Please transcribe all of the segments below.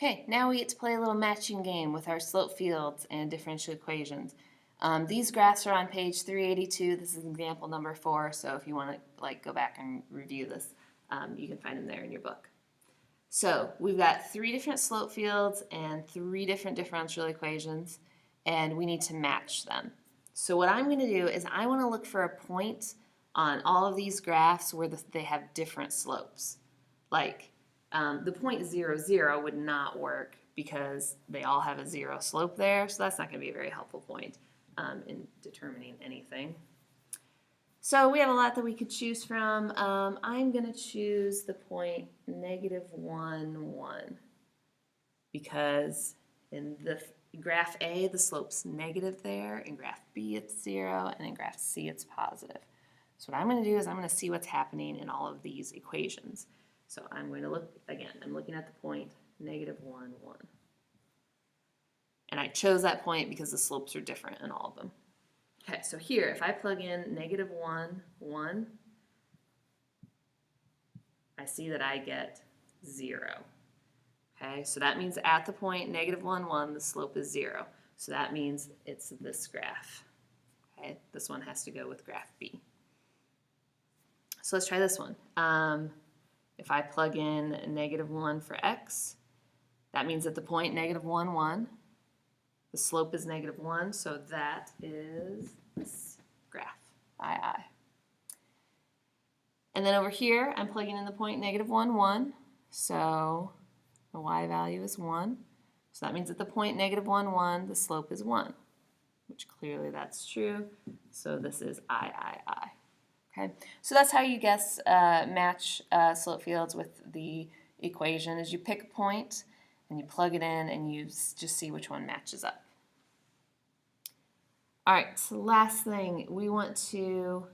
Okay, now we get to play a little matching game with our slope fields and differential equations. These graphs are on page 382. This is example number 4, so if you want to go back and review this, you can find them there in your book. So we've got 3 different slope fields and 3 different differential equations, and we need to match them. So what I'm going to do is I want to look for a point on all of these graphs where they have different slopes. Like the point 0, 0 would not work because they all have a 0 slope there, so that's not going to be a very helpful point in determining anything. So we have a lot that we could choose from. I'm going to choose the point -1, 1 because in the graph A, the slope's negative there, in graph B, it's 0, and in graph C, it's positive. So what I'm going to do is I'm going to see what's happening in all of these equations. So I'm going to look, again, I'm looking at the point -1, 1. And I chose that point because the slopes are different in all of them. Okay, so here, if I plug in -1, 1, I see that I get 0. Okay, so that means at the point -1, 1, the slope is 0. So that means it's this graph. Okay, this one has to go with graph B. So let's try this one. If I plug in -1 for x, that means at the point -1, 1, the slope is -1, so that is this graph, I. And then over here, I'm plugging in the point -1, 1, so the y value is 1. So that means at the point -1, 1, the slope is 1, which clearly that's true. So this is I. Okay, so that's how you match slope fields with the equation. Is you pick a point and you plug it in and you just see which one matches up. All right, so last thing, we want to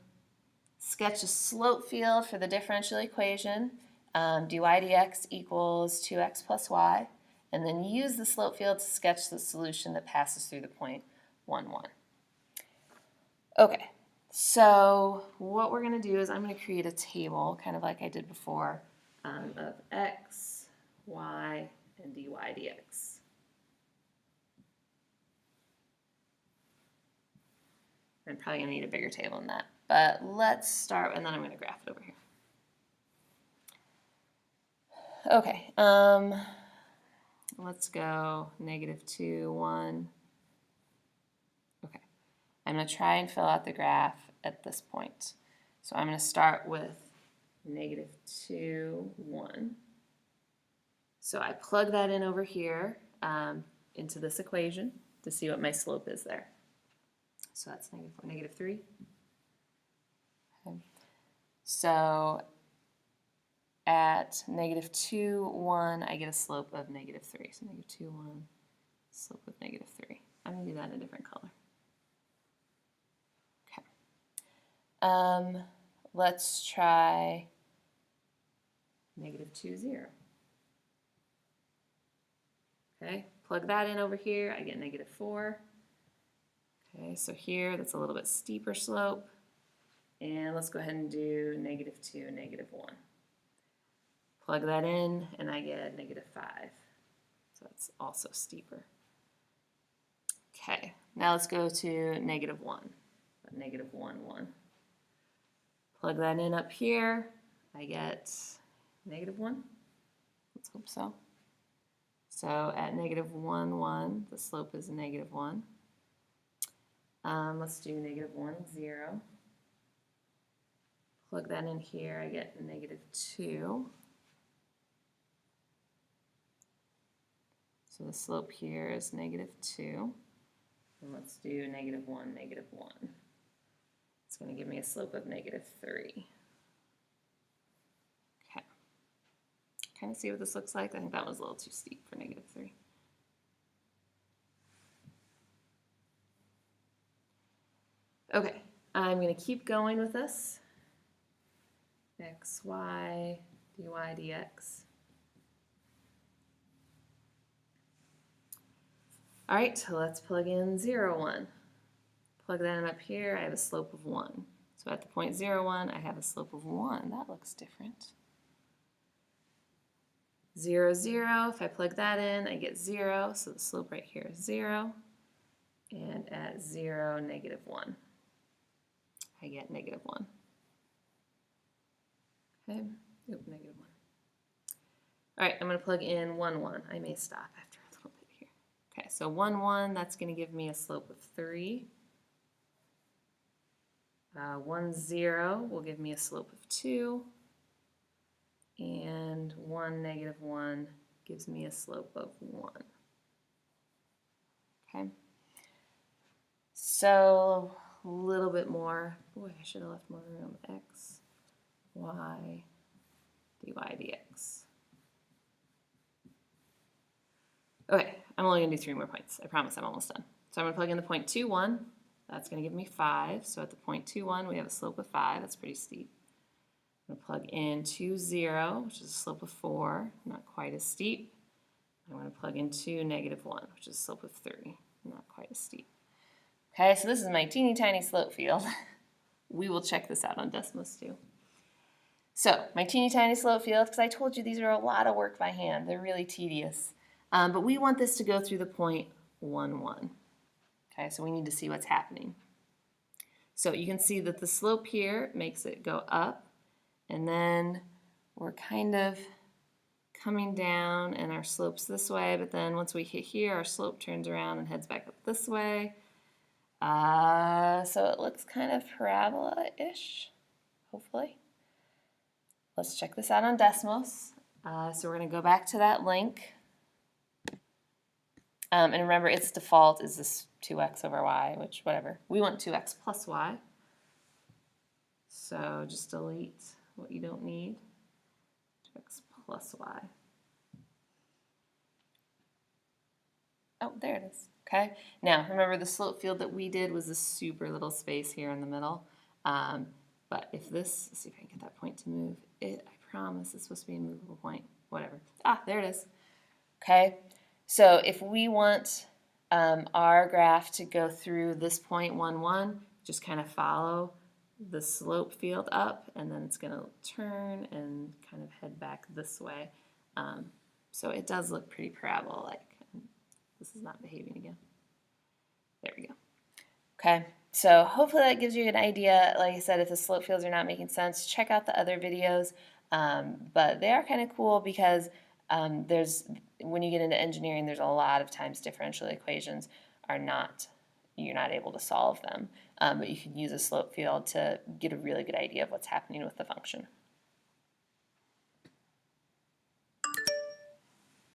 sketch a slope field for the differential equation. Dy dx equals 2x plus y, and then use the slope field to sketch the solution that passes through the point 1, 1. Okay, so what we're going to do is I'm going to create a table, kind of like I did before, of x, y, and dy dx. I'm probably going to need a bigger table than that, but let's start, and then I'm going to graph it over here. Okay, let's go -2, 1. Okay, I'm going to try and fill out the graph at this point. So I'm going to start with -2, 1. So I plug that in over here into this equation to see what my slope is there. So that's -4, -3. Okay. So at -2, 1, I get a slope of -3. So -2, 1, slope of -3. I'm going to do that in a different color. Okay. Let's try -2, 0. Okay, plug that in over here. I get -4. Okay, so here that's a little bit steeper slope. And let's go ahead and do -2, -1. Plug that in, and I get -5. So that's also steeper. Okay, now let's go to -1. -1, 1. Plug that in up here. I get -1. Let's hope so. So at -1, 1, the slope is -1. Let's do -1, 0. Plug that in here, I get -2. So the slope here is -2. And let's do -1, -1. It's going to give me a slope of -3. Okay. Kind of see what this looks like. I think that was a little too steep for -3. Okay, I'm going to keep going with this. X, y, dy, dx. All right, so let's plug in 0, 1. Plug that in up here, I have a slope of 1. So at the point 0, 1, I have a slope of 1. That looks different. 0, 0. If I plug that in, I get 0. So the slope right here is 0. And at 0, -1. I get -1. Okay, oop, -1. All right, I'm going to plug in 1, 1. I may stop after a little bit here. Okay, so 1, 1, that's going to give me a slope of 3. 1, 0 will give me a slope of 2. And 1, -1 gives me a slope of 1. Okay, so a little bit more. Boy, I should have left more room. X, y, dy, dx. Okay, I'm only going to do 3 more points. I promise I'm almost done. So I'm going to plug in the point 2, 1. That's going to give me 5. So at the point 2, 1, we have a slope of 5. That's pretty steep. I'm going to plug in 2, 0, which is a slope of 4. Not quite as steep. I'm going to plug in 2, -1, which is a slope of 3. Not quite as steep. Okay, so this is my teeny tiny slope field. We will check this out on Desmos too. So my teeny tiny slope field, because I told you these are a lot of work by hand. They're really tedious. But we want this to go through the point 1, 1. Okay, so we need to see what's happening. So you can see that the slope here makes it go up, and then we're kind of coming down and our slope's this way, but then once we hit here, our slope turns around and heads back up this way. So it looks kind of parabola-ish, hopefully. Let's check this out on Desmos. So we're going to go back to that link. And remember, its default is this 2x over y, which, whatever. We want 2x plus y. So just delete what you don't need. 2x plus y. Oh, there it is. Okay. Now, remember the slope field that we did was this super little space here in the middle. But if this, let's see if I can get that point to move. I promise it's supposed to be a movable point. Whatever. Ah, there it is. Okay. So if we want our graph to go through this point 1, 1, just kind of follow the slope field up, and then it's going to turn and kind of head back this way. So it does look pretty parabola-like. This is not behaving again. There we go. Okay, so hopefully that gives you an idea. Like I said, if the slope fields are not making sense, check out the other videos. But they are kind of cool because when you get into engineering, there's a lot of times differential equations are not, you're not able to solve them. But you can use a slope field to get a really good idea of what's happening with the function.